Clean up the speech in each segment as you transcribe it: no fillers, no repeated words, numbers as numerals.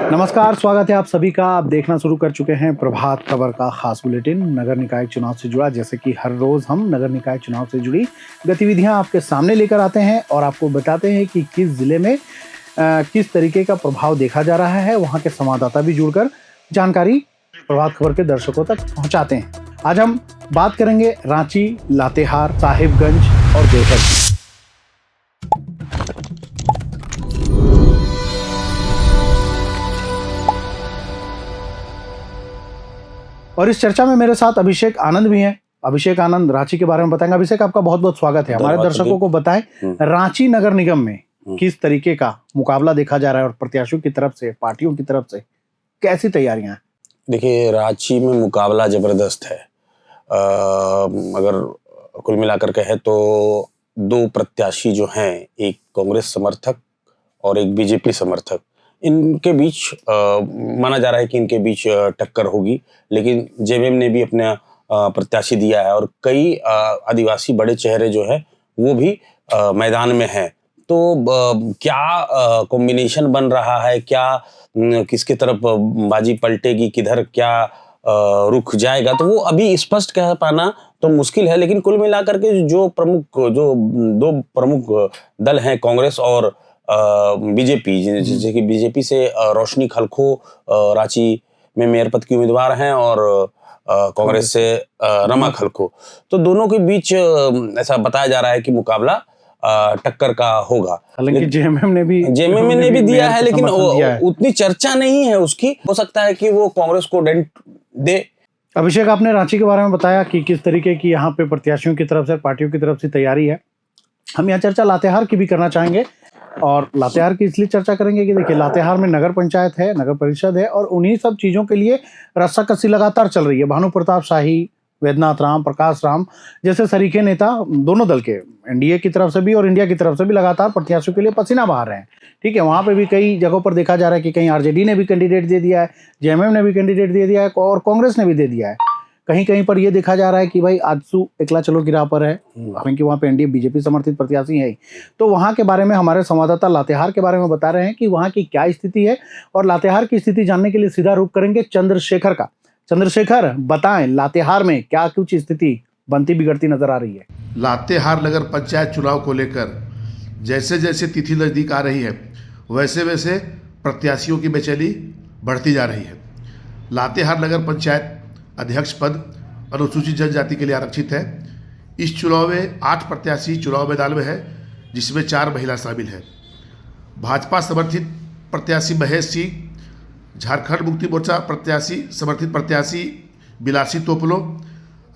नमस्कार, स्वागत है आप सभी का। आप देखना शुरू कर चुके हैं प्रभात खबर का खास बुलेटिन नगर निकाय चुनाव से जुड़ा। जैसे कि हर रोज हम नगर निकाय चुनाव से जुड़ी गतिविधियां आपके सामने लेकर आते हैं और आपको बताते हैं कि किस जिले में किस तरीके का प्रभाव देखा जा रहा है। वहां के संवाददाता भी जुड़कर जानकारी प्रभात खबर के दर्शकों तक पहुंचाते हैं। आज हम बात करेंगे रांची, लातेहार, साहिबगंज और देवघर की। और इस चर्चा में मेरे साथ अभिषेक आनंद भी हैं। अभिषेक आनंद रांची के बारे में बताएंगे। अभिषेक, आपका बहुत बहुत स्वागत है। हमारे दर्शकों को बताएं, रांची नगर निगम में किस तरीके का मुकाबला देखा जा रहा है और प्रत्याशियों की तरफ से, पार्टियों की तरफ से कैसी तैयारियां हैं? देखिए, रांची में मुकाबला जबरदस्त है। अगर कुल मिलाकर कहे तो दो प्रत्याशी जो हैं, एक कांग्रेस समर्थक और एक बीजेपी समर्थक, इनके बीच माना जा रहा है कि इनके बीच टक्कर होगी। लेकिन जेएमएम ने भी अपना प्रत्याशी दिया है और कई आदिवासी बड़े चेहरे जो है वो भी मैदान में हैं। तो क्या कॉम्बिनेशन बन रहा है, क्या किसके तरफ बाजी पलटेगी, किधर क्या रुख जाएगा, तो वो अभी स्पष्ट कह पाना तो मुश्किल है। लेकिन कुल मिलाकर के जो दो प्रमुख दल हैं, कांग्रेस और बीजेपी, जैसे कि बीजेपी से रोशनी खलखो रांची में मेयर पद की उम्मीदवार हैं और कांग्रेस से रमा खलखो, तो दोनों के बीच ऐसा बताया जा रहा है कि मुकाबला टक्कर का होगा। हालांकि जेएमएम ने भी दिया है, लेकिन उतनी चर्चा नहीं है उसकी। हो सकता है कि वो कांग्रेस को डेंट दे। अभिषेक, आपने रांची के बारे में बताया कि किस तरीके की यहाँ पे प्रत्याशियों की तरफ से, पार्टियों की तरफ से तैयारी है। हम यहाँ चर्चा लातेहार की भी करना चाहेंगे और लातेहार की इसलिए चर्चा करेंगे कि देखिए, लातेहार में नगर पंचायत है, नगर परिषद है और उन्हीं सब चीज़ों के लिए रस्साकसी लगातार चल रही है। भानु प्रताप शाही, वैद्यनाथ राम, प्रकाश राम जैसे सरीखे नेता दोनों दल के, एनडीए की तरफ से भी और इंडिया की तरफ से भी, लगातार प्रत्याशियों के लिए पसीना बहा रहे हैं। ठीक है, वहाँ पे भी कई जगहों पर देखा जा रहा है कि कहीं आरजेडी ने भी कैंडिडेट दे दिया है, जेएमएम ने भी कैंडिडेट दे दिया है और कांग्रेस ने भी दे दिया है। कहीं कहीं पर यह देखा जा रहा है कि भाई आजसू एकला चलो की राह पर है, हालांकि वहाँ पे एनडीए बीजेपी समर्थित प्रत्याशी है। तो वहाँ के बारे में हमारे संवाददाता लातेहार के बारे में बता रहे हैं कि वहाँ की क्या स्थिति है और लातेहार की स्थिति जानने के लिए सीधा रुख करेंगे चंद्रशेखर का। चंद्रशेखर, बताएं लातेहार में क्या कुछ स्थिति बनती बिगड़ती नजर आ रही है? लातेहार नगर पंचायत चुनाव को लेकर जैसे जैसे तिथि नजदीक आ रही है, वैसे वैसे प्रत्याशियों की बेचैनी बढ़ती जा रही है। लातेहार नगर पंचायत अध्यक्ष पद अनुसूचित जनजाति के लिए आरक्षित है। इस चुनाव में 8 प्रत्याशी चुनाव मैदान में है, जिसमें 4 महिला शामिल है। भाजपा समर्थित प्रत्याशी महेश सिंह, झारखंड मुक्ति मोर्चा प्रत्याशी समर्थित प्रत्याशी बिलासी तोपलो,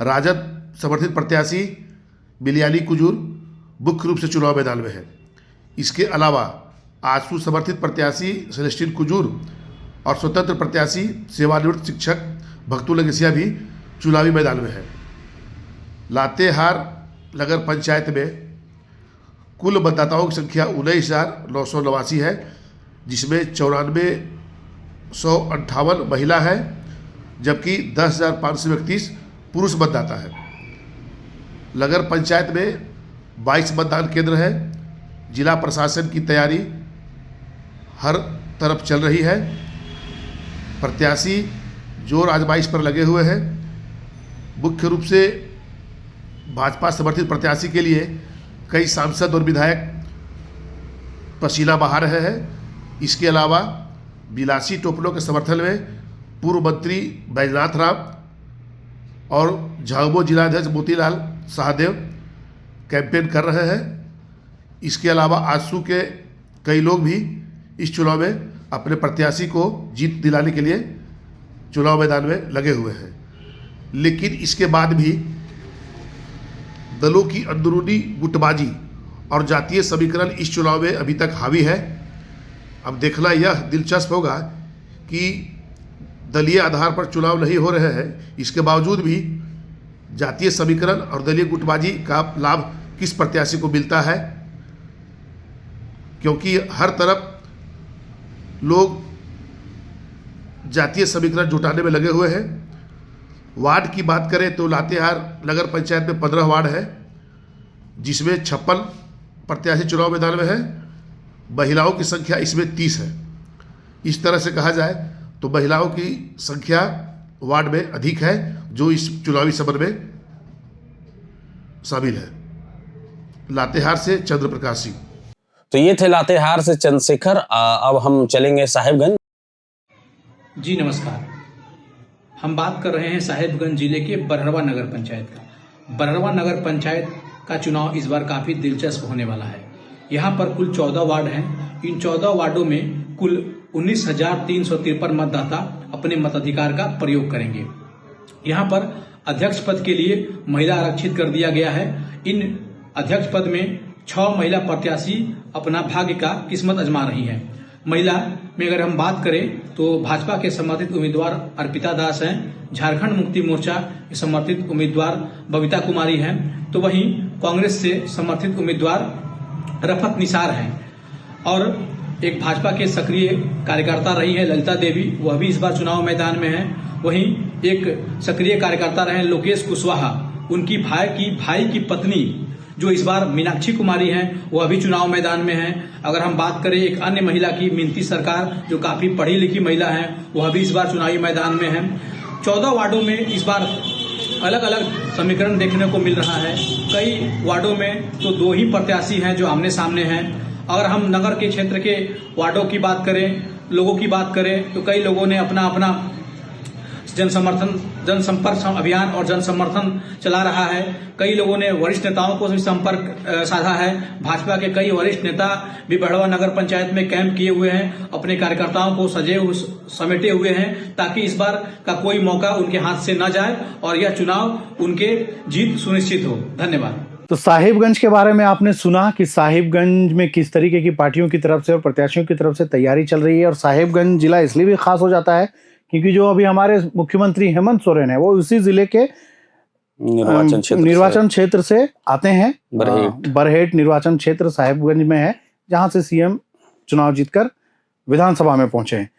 राजद समर्थित प्रत्याशी बिलियानी कुजूर मुख्य रूप से चुनाव मैदान में है। इसके अलावा आजसू समर्थित प्रत्याशी सेलेस्टिन कुजूर और स्वतंत्र प्रत्याशी सेवानिवृत्त शिक्षक भक्तू लगेसिया भी चुनावी मैदान में है। लातेहार नगर पंचायत में कुल मतदाताओं की संख्या 19,989 है, जिसमें 94,158 महिला है, जबकि 10,531 पुरुष मतदाता है। नगर पंचायत में 22 मतदान केंद्र है। जिला प्रशासन की तैयारी हर तरफ चल रही है। प्रत्याशी जोर आजमाइश पर लगे हुए हैं। मुख्य रूप से भाजपा समर्थित प्रत्याशी के लिए कई सांसद और विधायक पसीना बहा रहे हैं। इसके अलावा बिलासी टोपलो के समर्थन में पूर्व मंत्री वैद्यनाथ राम और झाबुआ जिलाध्यक्ष मोतीलाल शाहदेव कैंपेन कर रहे हैं। इसके अलावा आजसू के कई लोग भी इस चुनाव में अपने प्रत्याशी को जीत दिलाने के लिए चुनाव मैदान में लगे हुए हैं। लेकिन इसके बाद भी दलों की अंदरूनी गुटबाजी और जातीय समीकरण इस चुनाव में अभी तक हावी है। अब देखना यह दिलचस्प होगा कि दलीय आधार पर चुनाव नहीं हो रहे हैं, इसके बावजूद भी जातीय समीकरण और दलीय गुटबाजी का लाभ किस प्रत्याशी को मिलता है, क्योंकि हर तरफ लोग जातीय समीकरण जुटाने में लगे हुए हैं। वार्ड की बात करें तो लातेहार नगर पंचायत में 15 वार्ड है, जिसमें 56 प्रत्याशी चुनाव मैदान में है। महिलाओं की संख्या इसमें 30 है। इस तरह से कहा जाए तो महिलाओं की संख्या वार्ड में अधिक है जो इस चुनावी समर में शामिल है। लातेहार से चंद्र प्रकाश सिंह। तो ये थे लातेहार से चंद्रशेखर। अब हम चलेंगे साहिबगंज। जी नमस्कार। हम बात कर रहे हैं साहिबगंज जिले के बरहड़वा नगर पंचायत का। बरहड़वा नगर पंचायत का चुनाव इस बार काफ़ी दिलचस्प होने वाला है। यहाँ पर कुल 14 वार्ड हैं। इन 14 वार्डों में कुल 19,353 मतदाता अपने मताधिकार का प्रयोग करेंगे। यहाँ पर अध्यक्ष पद के लिए महिला आरक्षित कर दिया गया है। इन अध्यक्ष पद में 6 महिला प्रत्याशी अपना भाग्य का किस्मत आजमा रही हैं। महिला में अगर हम बात करें तो भाजपा के समर्थित उम्मीदवार अर्पिता दास हैं, झारखंड मुक्ति मोर्चा के समर्थित उम्मीदवार बबीता कुमारी हैं, तो वहीं कांग्रेस से समर्थित उम्मीदवार रफत निसार हैं और एक भाजपा के सक्रिय कार्यकर्ता रही है ललिता देवी, वह भी इस बार चुनाव मैदान में है। वहीं एक सक्रिय कार्यकर्ता रहे लोकेश कुशवाहा, उनकी भाई की पत्नी जो इस बार मीनाक्षी कुमारी हैं वह भी चुनाव मैदान में हैं। अगर हम बात करें एक अन्य महिला की मिनती सरकार जो काफी पढ़ी लिखी महिला हैं वह भी इस बार चुनावी मैदान में हैं। 14 वार्डों में इस बार अलग अलग समीकरण देखने को मिल रहा है। कई वार्डों में तो 2 ही प्रत्याशी हैं जो आमने सामने हैं। अगर हम नगर के क्षेत्र के वार्डों की बात करें, लोगों की बात करें तो कई लोगों ने अपना अपना जनसंपर्क अभियान और जन समर्थन चला रहा है। कई लोगों ने वरिष्ठ नेताओं को भी संपर्क साधा है। भाजपा के कई वरिष्ठ नेता भी बरहड़वा नगर पंचायत में कैंप किए हुए हैं, अपने कार्यकर्ताओं को समेटे हुए हैं ताकि इस बार का कोई मौका उनके हाथ से न जाए और यह चुनाव उनके जीत सुनिश्चित हो। धन्यवाद। तो साहिबगंज के बारे में आपने सुना कि साहिबगंज में किस तरीके की पार्टियों की तरफ से और प्रत्याशियों की तरफ से तैयारी चल रही है। और साहिबगंज जिला इसलिए भी खास हो जाता है क्योंकि जो अभी हमारे मुख्यमंत्री हेमंत सोरेन है वो उसी जिले के निर्वाचन क्षेत्र से आते हैं। बरहेट निर्वाचन क्षेत्र साहिबगंज में है जहां से सीएम चुनाव जीतकर विधानसभा में पहुंचे हैं।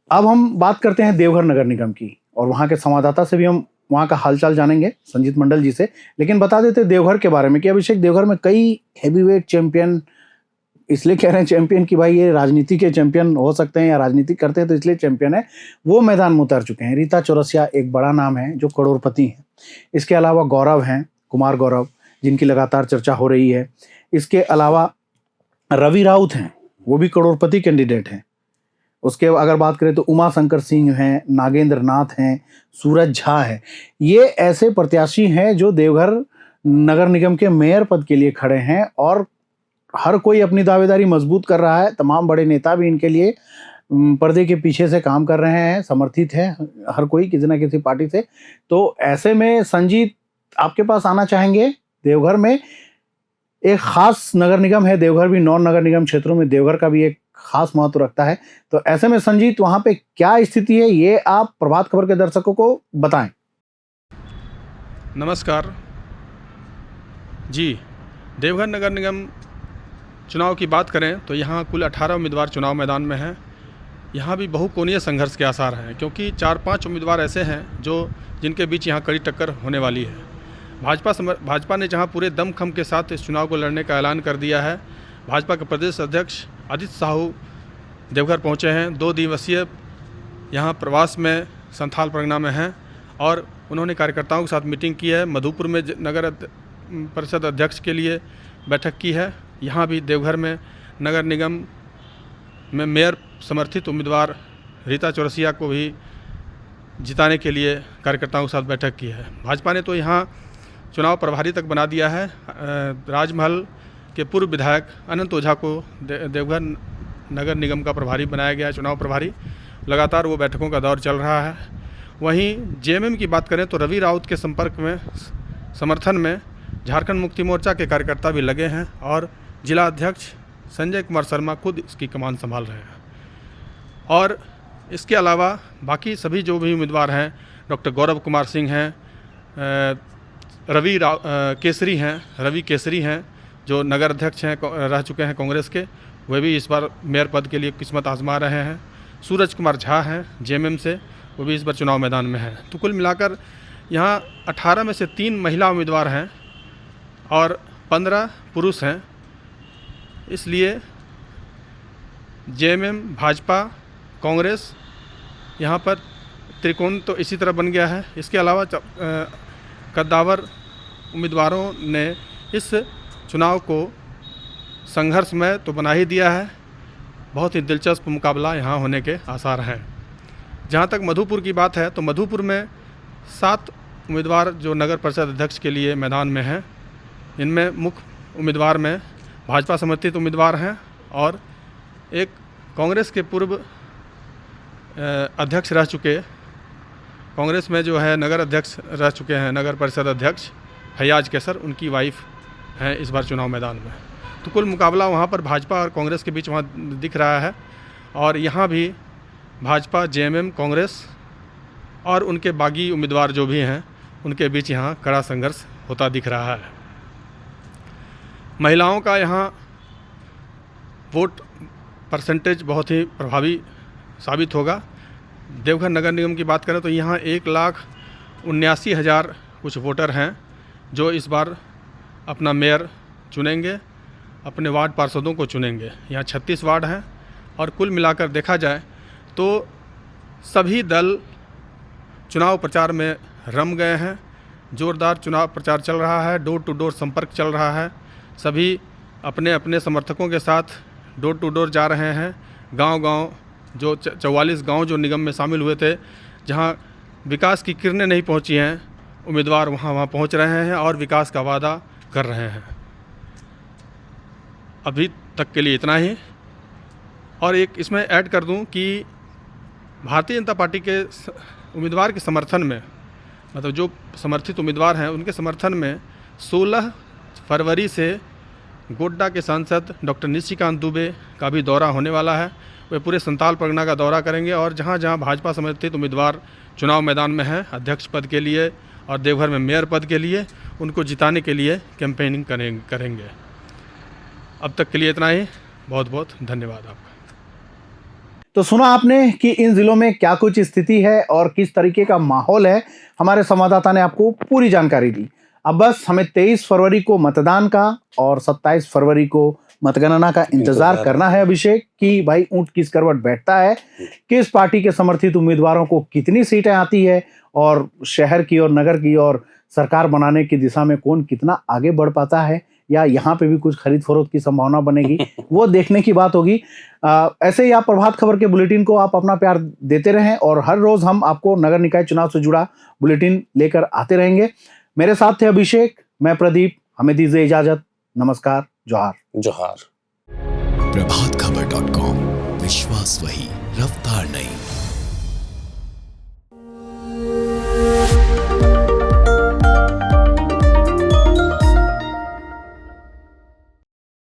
अब हम बात करते हैं देवघर नगर निगम की और वहां के संवाददाता से भी हम वहां का हालचाल जानेंगे, संजीत मंडल जी से। लेकिन बता देते देवघर के बारे में कि अभिषेक, देवघर में कई हैवीवेट चैंपियन, इसलिए कह रहे हैं चैंपियन कि भाई ये राजनीति के चैंपियन हो सकते हैं या राजनीति करते हैं तो इसलिए चैंपियन है, वो मैदान में उतर चुके हैं। रीता चौरसिया एक बड़ा नाम है जो करोड़पति हैं। इसके अलावा गौरव हैं, कुमार गौरव, जिनकी लगातार चर्चा हो रही है। इसके अलावा रवि राउत हैं, वो भी करोड़पति कैंडिडेट हैं। उसके अगर बात करें तो उमा शंकर सिंह हैं, नागेंद्र नाथ हैं, सूरज झा है। ये ऐसे प्रत्याशी हैं जो देवघर नगर निगम के मेयर पद के लिए खड़े हैं और हर कोई अपनी दावेदारी मजबूत कर रहा है। तमाम बड़े नेता भी इनके लिए पर्दे के पीछे से काम कर रहे हैं, समर्थित है हर कोई किसी न किसी पार्टी से। तो ऐसे में संजीत आपके पास आना चाहेंगे। देवघर में एक खास नगर निगम है, देवघर भी 9 नगर निगम क्षेत्रों में देवघर का भी एक खास महत्व रखता है। तो ऐसे में संजीत वहां पे क्या स्थिति है ये आप प्रभात खबर के दर्शकों को बताएं। नमस्कार जी। देवघर नगर निगम चुनाव की बात करें तो यहाँ कुल 18 उम्मीदवार चुनाव मैदान में हैं। यहाँ भी बहुकोणीय संघर्ष के आसार हैं क्योंकि 4-5 उम्मीदवार ऐसे हैं जिनके बीच यहाँ कड़ी टक्कर होने वाली है। भाजपा ने जहाँ पूरे दमखम के साथ इस चुनाव को लड़ने का ऐलान कर दिया है। भाजपा के प्रदेश अध्यक्ष अजित साहू देवघर पहुँचे हैं, 2 दिवसीय यहाँ प्रवास में संथाल परगना में हैं और उन्होंने कार्यकर्ताओं के साथ मीटिंग की है। मधुपुर में नगर परिषद अध्यक्ष के लिए बैठक की है। यहाँ भी देवघर में नगर निगम में मेयर समर्थित उम्मीदवार रीता चौरसिया को भी जिताने के लिए कार्यकर्ताओं के साथ बैठक की है। भाजपा ने तो यहाँ चुनाव प्रभारी तक बना दिया है। राजमहल के पूर्व विधायक अनंत ओझा को देवघर नगर निगम का प्रभारी बनाया गया है, चुनाव प्रभारी। लगातार वो बैठकों का दौर चल रहा है। वहीं जेएमएम की बात करें तो रवि राउत के संपर्क में समर्थन में झारखंड मुक्ति मोर्चा के कार्यकर्ता भी लगे हैं और जिला अध्यक्ष संजय कुमार शर्मा खुद इसकी कमान संभाल रहे हैं। और इसके अलावा बाकी सभी जो भी उम्मीदवार हैं, डॉक्टर गौरव कुमार सिंह हैं, रवि केसरी हैं जो नगर अध्यक्ष हैं, रह चुके हैं कांग्रेस के, वे भी इस बार मेयर पद के लिए किस्मत आजमा रहे हैं। सूरज कुमार झा हैं जेएमएम से, वो भी इस बार चुनाव मैदान में हैं। तो कुल मिलाकर यहाँ 18 में से 3 महिला उम्मीदवार हैं और 15 पुरुष हैं। इसलिए जेएमएम, भाजपा कांग्रेस यहाँ पर त्रिकोण तो इसी तरह बन गया है। इसके अलावा कद्दावर उम्मीदवारों ने इस चुनाव को संघर्षमय तो बना ही दिया है। बहुत ही दिलचस्प मुकाबला यहाँ होने के आसार हैं। जहाँ तक मधुपुर की बात है तो मधुपुर में 7 उम्मीदवार जो नगर परिषद अध्यक्ष के लिए मैदान में हैं, इनमें मुख्य उम्मीदवार में भाजपा समर्थित उम्मीदवार हैं और एक कांग्रेस के पूर्व अध्यक्ष रह चुके, कांग्रेस में जो है नगर अध्यक्ष रह चुके हैं, नगर परिषद अध्यक्ष फैयाज कैसर, उनकी वाइफ हैं इस बार चुनाव मैदान में। तो कुल मुकाबला वहाँ पर भाजपा और कांग्रेस के बीच वहाँ दिख रहा है और यहाँ भी भाजपा, जेएमएम, कांग्रेस और उनके बागी उम्मीदवार जो भी हैं उनके बीच यहाँ कड़ा संघर्ष होता दिख रहा है। महिलाओं का यहाँ वोट परसेंटेज बहुत ही प्रभावी साबित होगा। देवघर नगर निगम की बात करें तो यहाँ 1,79,000 कुछ वोटर हैं जो इस बार अपना मेयर चुनेंगे, अपने वार्ड पार्षदों को चुनेंगे। यहाँ 36 वार्ड हैं और कुल मिलाकर देखा जाए तो सभी दल चुनाव प्रचार में रम गए हैं। ज़ोरदार चुनाव प्रचार चल रहा है, डोर टू डोर संपर्क चल रहा है। सभी अपने अपने समर्थकों के साथ डोर टू डोर जा रहे हैं। गांव-गांव जो 44 गांव जो निगम में शामिल हुए थे, जहां विकास की किरणें नहीं पहुंची हैं, उम्मीदवार वहां पहुंच रहे हैं और विकास का वादा कर रहे हैं। अभी तक के लिए इतना ही। और एक इसमें ऐड कर दूं कि भारतीय जनता पार्टी के उम्मीदवार के समर्थन में, मतलब जो समर्थित उम्मीदवार हैं उनके समर्थन में 16 फरवरी से गोड्डा के सांसद डॉक्टर निशिकांत दुबे का भी दौरा होने वाला है। वे पूरे संताल परगना का दौरा करेंगे और जहां जहां भाजपा समर्थित उम्मीदवार चुनाव मैदान में हैं अध्यक्ष पद के लिए और देवघर में मेयर पद के लिए, उनको जिताने के लिए कैंपेनिंग करेंगे। अब तक के लिए इतना ही। बहुत बहुत धन्यवाद आपका। तो सुना आपने कि इन जिलों में क्या कुछ स्थिति है और किस तरीके का माहौल है। हमारे संवाददाता ने आपको पूरी जानकारी दी। अब बस हमें 23 फरवरी को मतदान का और 27 फरवरी को मतगणना का इंतजार करना है अभिषेक, कि भाई ऊंट किस करवट बैठता है, किस पार्टी के समर्थित उम्मीदवारों को कितनी सीटें आती है और शहर की और नगर की और सरकार बनाने की दिशा में कौन कितना आगे बढ़ पाता है, या यहाँ पे भी कुछ खरीद फरोख्त की संभावना बनेगी, वो देखने की बात होगी। ऐसे ही आप प्रभात खबर के बुलेटिन को आप अपना प्यार देते रहें और हर रोज हम आपको नगर निकाय चुनाव से जुड़ा बुलेटिन लेकर आते रहेंगे। मेरे साथ थे अभिषेक, मैं प्रदीप। हमें दीजिए इजाजत। नमस्कार। जोहार। जोहार। प्रभातखबर.com, विश्वास वही, रफ्तार नहीं।